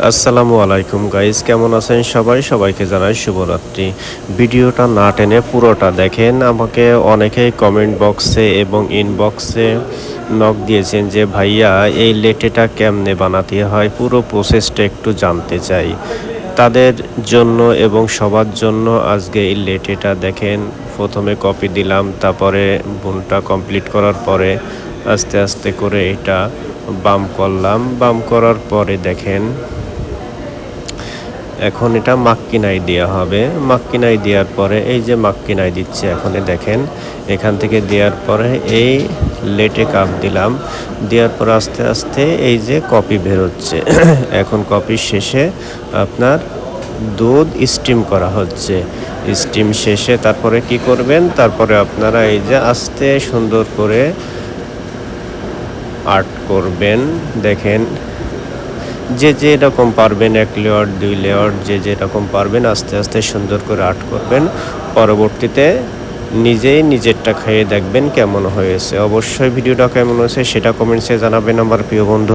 আসসালামু আলাইকুম গাইস, কেমন আছেন সবাই? সবাইকে জানাই শুভরাত্রি। ভিডিওটা না টেনে পুরোটা দেখেন। আমাকে অনেকেই কমেন্ট বক্সে এবং ইনবক্সে নক দিয়েছেন যে ভাইয়া এই লেটেটা কেমনে বানাতে হয়, পুরো প্রসেসটা একটু জানতে চাই। তাদের জন্য এবং সবার জন্য আজকে এই লেটেটা দেখেন। প্রথমে কপি দিলাম, তারপরে বুনটা কমপ্লিট করার পরে আস্তে আস্তে করে এটা বাম করলাম। বাম করার পরে দেখেন এখন এটা মাক্কিনাই দেওয়া হবে। মাক্কিনাই দেওয়ার পরে এই যে মাক্কিনাই দিচ্ছে এখন দেখেন, এখান থেকে দেওয়ার পরে এই লেটে কাপ দিলাম। দেওয়ার পর আস্তে আস্তে এই যে কপি বেরোচ্ছে। এখন কপির শেষে আপনার দুধ স্টিম করা হচ্ছে। স্টিম শেষে তারপরে কি করবেন, তারপরে আপনারা এই যে আস্তে সুন্দর করে আর্ট করবেন। দেখেন যে যেরকম পারবেন, 1 লেয়ার 2 লেয়ার যে যেরকম পারবেন আস্তে আস্তে সুন্দর করে আর্ট করবেন। পরবর্তীতে নিজেই নিজেরটা খেয়ে দেখবেন কেমন হয়েছে। অবশ্যই ভিডিওটা কেমন হয়েছে সেটা কমেন্টসে জানাবেন আমার প্রিয় বন্ধু।